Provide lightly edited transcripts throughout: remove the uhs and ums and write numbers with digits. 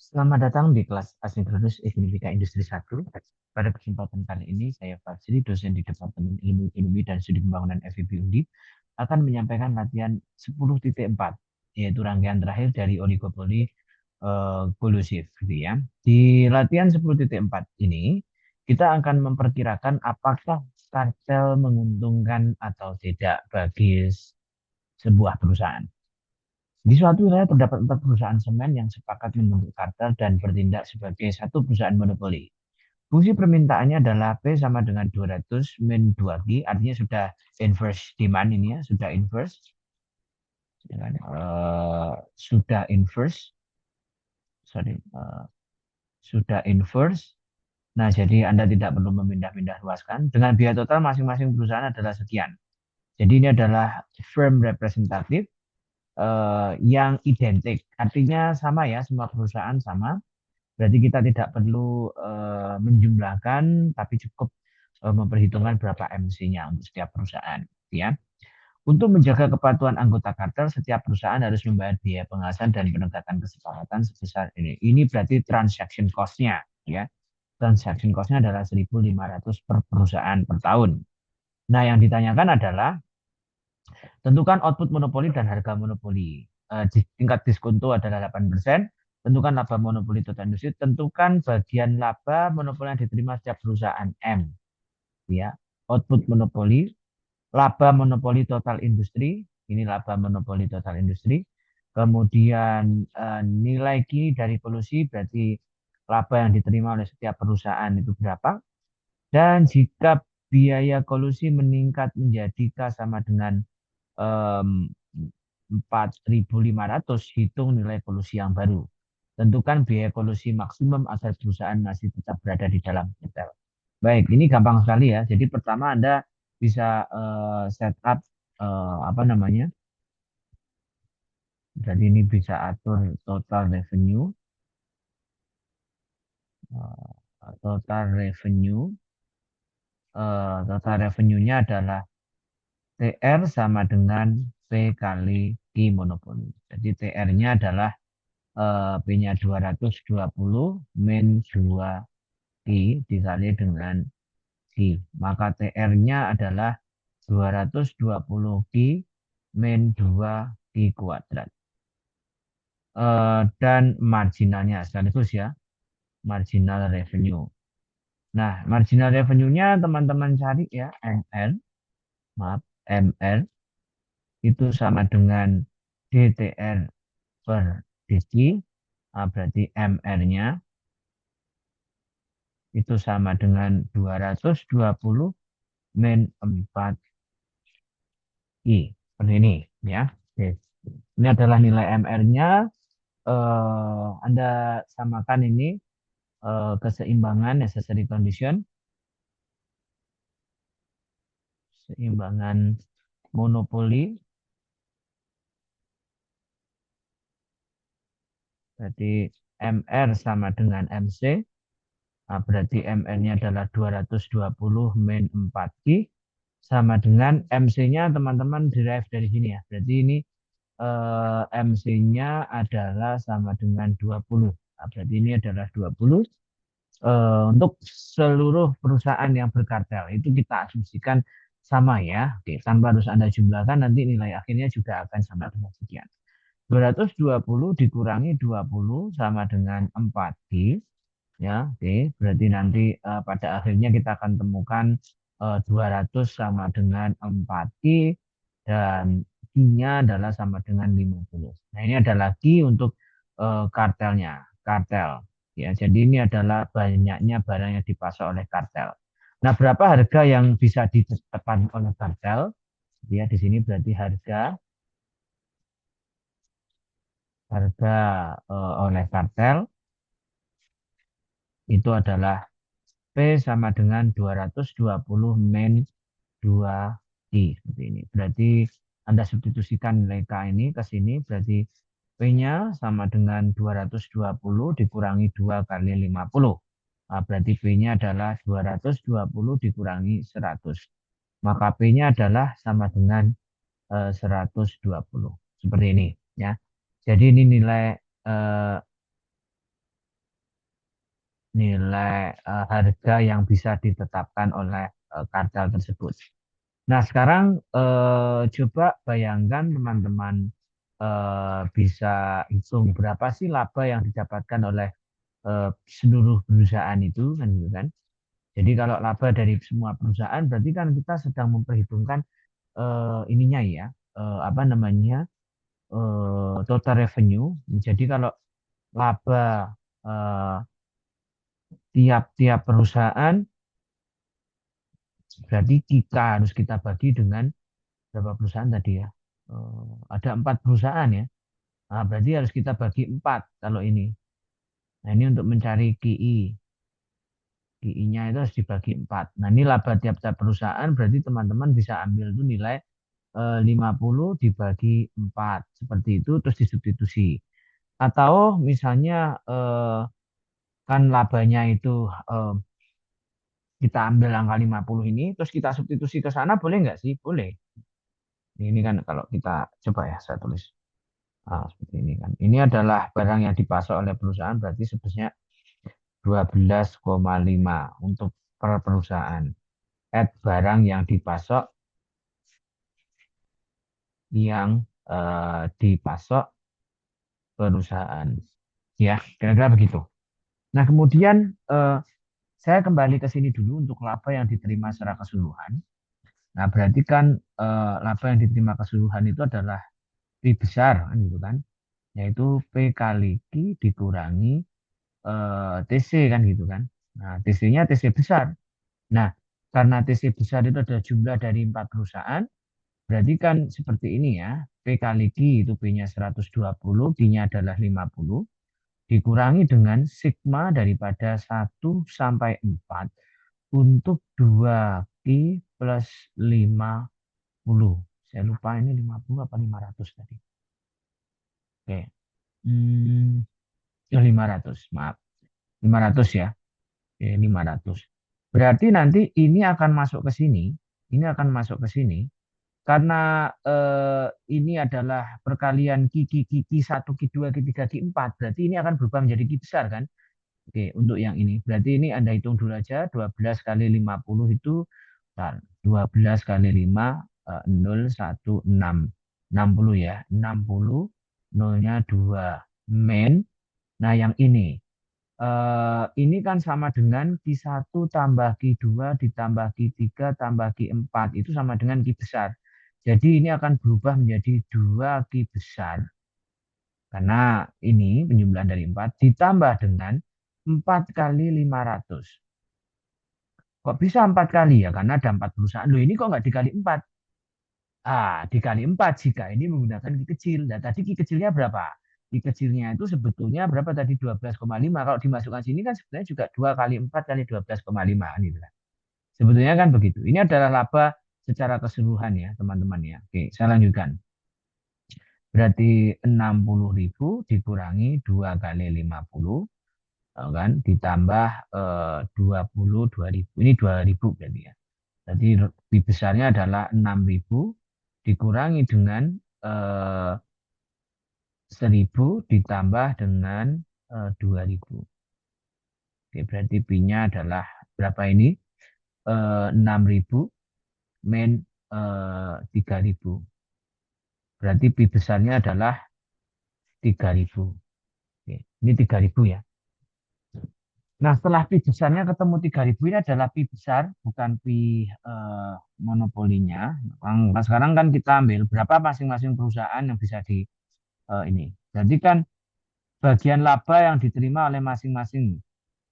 Selamat datang di kelas Asinkronus Ekonomika Industri 1. Pada kesempatan kali ini, saya Fajri, dosen di Departemen Ilmu Ekonomi dan Studi Pembangunan FIB Undip, akan menyampaikan latihan 10.4, yaitu rangkaian terakhir dari oligopoli kolusif. Gitu ya. Di latihan 10.4 ini, kita akan memperkirakan apakah kartel menguntungkan atau tidak bagi sebuah perusahaan. Di suatu wilayah terdapat 4 perusahaan semen yang sepakat membentuk kartel dan bertindak sebagai satu perusahaan monopoli. Fungsi permintaannya adalah P sama dengan 200 min 2Q, artinya sudah inverse demand ini ya, sudah inverse. Sudah inverse, sorry, sudah inverse. Nah, jadi Anda tidak perlu memindah-pindah luaskan. Dengan biaya total masing-masing perusahaan adalah sekian. Jadi ini adalah firm representatif yang identik. Artinya sama ya, semua perusahaan sama. Berarti kita tidak perlu menjumlahkan, tapi cukup memperhitungkan berapa MC-nya untuk setiap perusahaan. Ya. Untuk menjaga kepatuhan anggota kartel, setiap perusahaan harus membayar biaya pengawasan dan penegakan kesepakatan sebesar ini. Ini berarti transaction cost-nya. Ya. Transaction cost-nya adalah 1.500 per perusahaan per tahun. Nah, yang ditanyakan adalah tentukan output monopoli dan harga monopoli. Tingkat diskonto adalah 8%. Tentukan laba monopoli total industri. Tentukan bagian laba monopoli yang diterima setiap perusahaan M. Ya, output monopoli, laba monopoli total industri. Ini laba monopoli total industri. Kemudian nilai Q dari kolusi berarti laba yang diterima oleh setiap perusahaan itu berapa. Dan jika biaya kolusi meningkat menjadi K sama dengan 4.500, hitung nilai kolusi yang baru. Tentukan biaya kolusi maksimum agar perusahaan masih tetap berada di dalam kartel. Baik, ini gampang sekali ya. Jadi pertama Anda bisa setup apa namanya? Jadi ini bisa atur total revenue, total revenue, total revenue-nya adalah TR sama dengan P kali Q monopoli. Jadi TR-nya adalah P-nya 220 min 2Q dikali dengan Q. Maka TR-nya adalah 220 Q min 2Q kuadrat. Dan marginalnya sekaligus ya, marginal revenue. Nah, marginal revenue-nya teman-teman cari ya, MR, maaf, MR itu sama dengan DTR per DT, berarti MR-nya itu sama dengan 220 min 4I. Seperti ini ya. Oke. Ini adalah nilai MR-nya. Anda samakan ini keseimbangan necessary condition. Keseimbangan monopoli. Berarti MR sama dengan MC. Nah, berarti MN-nya adalah 220 min 4Q sama dengan MC-nya teman-teman derive dari sini ya. Berarti ini MC-nya adalah sama dengan 20. Nah, berarti ini adalah 20. Untuk seluruh perusahaan yang berkartel itu kita asumsikan sama ya. Oke, tanpa harus Anda jumlahkan nanti nilai akhirnya juga akan sama dengan sekian. 220 dikurangi 20 sama dengan 4Q. Ya, oke. Berarti nanti pada akhirnya kita akan temukan 200 sama dengan 4Q dan Q-nya adalah sama dengan 50. Nah, ini adalah Q untuk kartelnya, kartel. Ya, jadi ini adalah banyaknya barang yang dipasok oleh kartel. Nah, berapa harga yang bisa ditetapkan oleh kartel? Ya, di sini berarti harga oleh kartel itu adalah P sama dengan 220 min 2I. Seperti ini. Berarti Anda substitusikan nilai K ini ke sini. Berarti P-nya sama dengan 220 dikurangi 2 kali 50. Nah, berarti P-nya adalah 220 dikurangi 100. Maka P-nya adalah sama dengan 120. Seperti ini. Ya. Jadi ini nilai nilai harga yang bisa ditetapkan oleh kartel tersebut. Nah, sekarang coba bayangkan teman-teman bisa hitung berapa sih laba yang didapatkan oleh seluruh perusahaan itu kan gitu kan. Jadi kalau laba dari semua perusahaan berarti kan kita sedang memperhitungkan ininya ya, apa namanya, total revenue. Jadi kalau laba tiap-tiap perusahaan berarti kita bagi dengan berapa perusahaan tadi ya? Ada 4 perusahaan ya. Nah, berarti harus kita bagi 4 kalau ini. Nah, ini untuk mencari KI. KI-nya itu harus dibagi 4. Nah, ini laba tiap-tiap perusahaan berarti teman-teman bisa ambil itu nilai 50 dibagi 4. Seperti itu terus disubstitusi. Atau misalnya kan labanya itu kita ambil angka 50 ini terus kita substitusi ke sana boleh nggak sih? Boleh. Ini kan kalau kita coba ya saya tulis. Nah, seperti ini kan. Ini adalah barang yang dipasok oleh perusahaan berarti sebesarnya 12,5 untuk per perusahaan. Add barang yang dipasok dipasok perusahaan. Ya, kira-kira begitu. Nah, kemudian saya kembali ke sini dulu untuk laba yang diterima secara keseluruhan. Nah, berarti kan laba yang diterima keseluruhan itu adalah P besar kan gitu kan. Yaitu P kali Q dikurangi TC kan gitu kan. Nah, TC-nya TC besar. Nah, karena TC besar itu ada jumlah dari 4 perusahaan, berarti kan seperti ini ya. P kali Q itu P-nya 120, Q-nya adalah 50, dikurangi dengan sigma daripada 1 sampai 4 untuk 2Q plus 50. Saya lupa ini 50 apa 500 tadi. Oke. Hmm, 500, maaf. 500 ya. Oke, 500. Berarti nanti ini akan masuk ke sini. Ini akan masuk ke sini. Karena ini adalah perkalian Q1, Q2, Q3, Q4. Berarti ini akan berubah menjadi Q besar kan? Oke, untuk yang ini. Berarti ini Anda hitung dulu aja. 12 kali 50 itu. 12 kali 5, 0, 1, 6. 60 ya. 60, nolnya 2. Men. Nah, yang ini kan sama dengan Q1 tambah Q2 ditambah Q3 tambah Q4. Itu sama dengan Q besar. Jadi ini akan berubah menjadi 2 Q besar. Karena ini penjumlahan dari 4 ditambah dengan 4 kali 500. Kok bisa 4 kali ya? Karena ada 4 perusahaan. Loh ini kok nggak dikali 4? Dikali 4 jika ini menggunakan Ki kecil. Nah, tadi Ki kecilnya berapa? Ki kecilnya itu sebetulnya berapa tadi? 12,5. Kalau dimasukkan sini kan sebenarnya juga 2 kali 4 kali 12,5. Gitu kan. Sebetulnya kan begitu. Ini adalah laba secara keseluruhan ya teman-teman ya. Oke, saya lanjutkan. Berarti 60.000 dikurangi 2 kali 50 kan ditambah 22.000. Ini 2.000 berarti ya. Jadi lebih besarnya adalah 6.000 dikurangi dengan 1.000 ditambah dengan 2.000. Oke, berarti P-nya adalah berapa ini? 6.000 min 3.000. Berarti P besarnya adalah 3.000. Oke, ini 3.000 ya. Nah, setelah Pi besarnya ketemu 3.000 ini adalah Pi besar, bukan Pi monopolinya. Nah, sekarang kan kita ambil berapa masing-masing perusahaan yang bisa di ini. Jadi kan bagian laba yang diterima oleh masing-masing.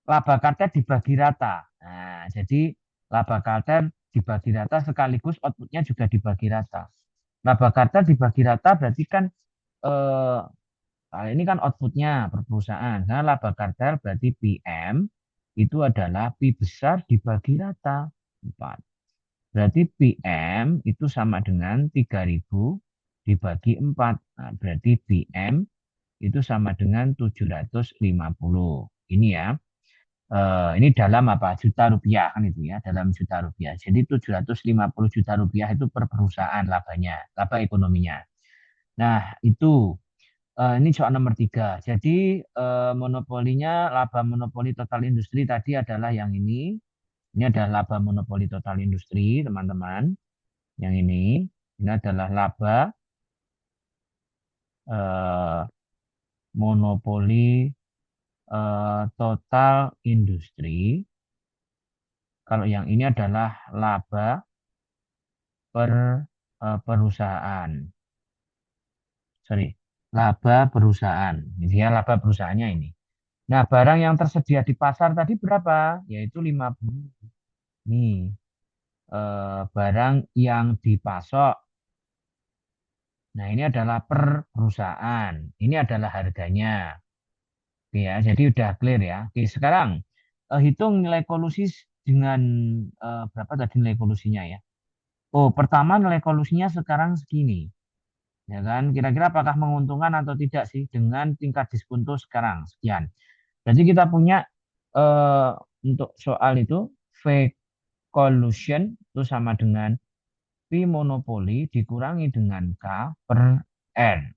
Laba kartel dibagi rata. Nah, jadi laba kartel dibagi rata sekaligus outputnya juga dibagi rata. Laba kartel dibagi rata berarti kan eh, ini kan outputnya per perusahaan. Karena laba kartel berarti PM itu adalah P besar dibagi rata 4. Berarti PM itu sama dengan 3.000 dibagi 4. Nah, berarti PM itu sama dengan 750. Ini ya. Ini dalam apa? Juta rupiah kan itu ya, dalam juta rupiah. Jadi 750 juta rupiah itu per perusahaan labanya, laba ekonominya. Nah, itu Ini soal nomor 3. Jadi monopolinya laba monopoli total industri tadi adalah yang ini. Ini adalah laba monopoli total industri, teman-teman. Yang ini adalah laba eh, monopoli total industri. Kalau yang ini adalah laba per perusahaan. Sorry, laba perusahaan. Ini dia laba perusahaannya ini. Nah, barang yang tersedia di pasar tadi berapa? Yaitu 50. Nih, barang yang dipasok. Nah, ini adalah per perusahaan. Ini adalah harganya. Oke ya, jadi udah clear ya. Oke, sekarang hitung nilai kolusi dengan berapa tadi nilai kolusinya ya? Oh, pertama nilai kolusinya sekarang segini. Ya kan? Kira-kira apakah menguntungkan atau tidak sih dengan tingkat diskonto sekarang? Sekian. Jadi kita punya eh, untuk soal itu V collusion itu sama dengan P monopoli dikurangi dengan K per N.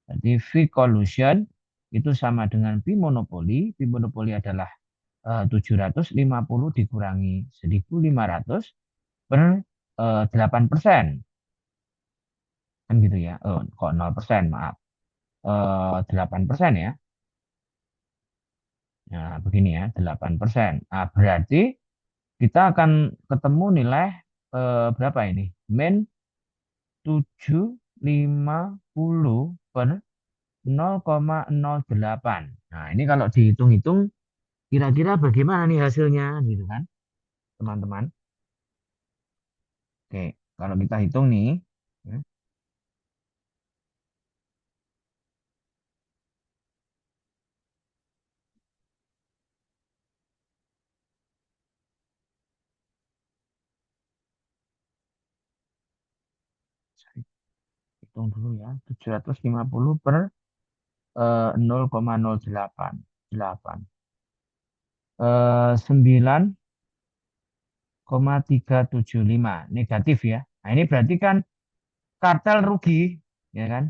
Jadi V collusion itu sama dengan P monopoli. P monopoli adalah 750 dikurangi 1.500 per 8%. Kan gitu ya. Oh, kok 0%, maaf. 8% ya. Nah, begini ya, 8%. Nah, berarti kita akan ketemu nilai berapa ini? Min 750 per 0,08. Nah, ini kalau dihitung-hitung kira-kira bagaimana nih hasilnya gitu kan, teman-teman? Oke, kalau kita hitung nih, ya, saya hitung dulu ya, 750 per 0,088. 9,375 negatif ya. Nah, ini berarti kan kartel rugi, ya kan?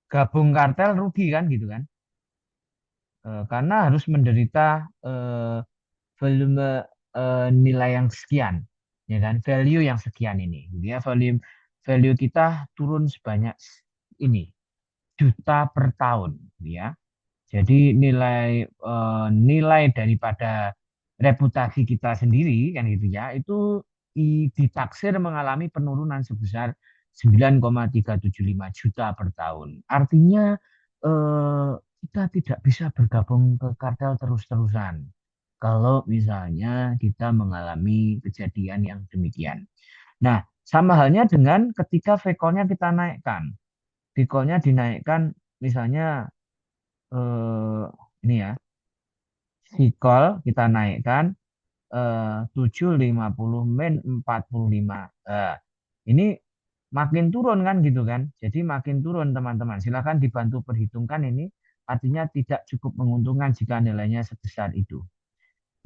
Gabung kartel rugi kan gitu kan? Karena harus menderita volume nilai yang sekian, ya kan? Value yang sekian ini, gitu ya. Volume value kita turun sebanyak ini juta per tahun, gitu ya. Jadi nilai daripada reputasi kita sendiri kan gitu ya, itu ditaksir mengalami penurunan sebesar 9,375 juta per tahun. Artinya kita tidak bisa bergabung ke kartel terus-terusan. Kalau misalnya kita mengalami kejadian yang demikian. Nah, sama halnya dengan ketika vehicle-nya kita naikkan. Vehicle-nya dinaikkan misalnya eh, ini ya, sikol kita naikkan 750 min 45. Ini makin turun kan gitu kan. Jadi makin turun teman-teman. Silakan dibantu perhitungkan ini. Artinya tidak cukup menguntungkan jika nilainya sebesar itu.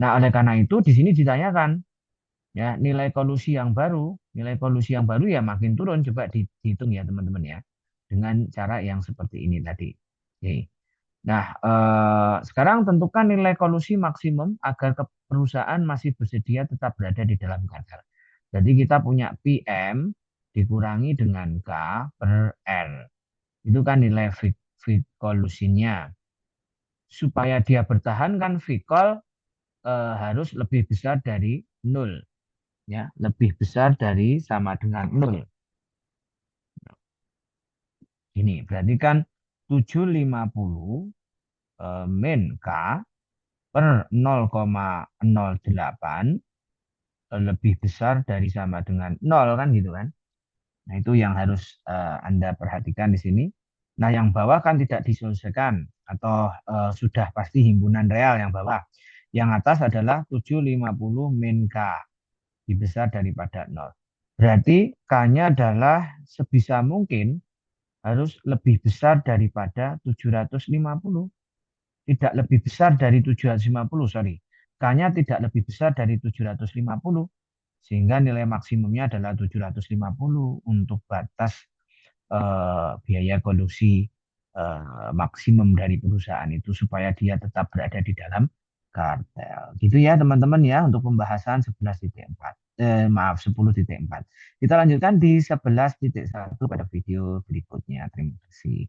Nah, oleh karena itu di sini ditanyakan ya nilai kolusi yang baru ya makin turun. Coba dihitung ya teman-teman ya. Dengan cara yang seperti ini tadi. Oke. Nah, sekarang tentukan nilai kolusi maksimum agar perusahaan masih bersedia tetap berada di dalam kartel. Jadi kita punya PM dikurangi dengan K per R. Itu kan nilai kolusinya. Supaya dia bertahan kan Vikol harus lebih besar dari nol. Ya, lebih besar dari sama dengan nol. Ini berarti kan 750 min K per 0,08 lebih besar dari sama dengan 0 kan gitu kan. Nah, itu yang harus Anda perhatikan di sini. Nah, yang bawah kan tidak diselesaikan atau sudah pasti himpunan real yang bawah. Yang atas adalah 750 min K, lebih besar daripada 0. Berarti K-nya adalah sebisa mungkin harus lebih besar daripada 750. Tidak lebih besar dari 750, sorry. K-nya tidak lebih besar dari 750, sehingga nilai maksimumnya adalah 750 untuk batas biaya kolusi maksimum dari perusahaan itu supaya dia tetap berada di dalam kartel. Gitu ya teman-teman ya untuk pembahasan 11.4. Maaf 10.4. Kita lanjutkan di 11.1 pada video berikutnya. Terima kasih.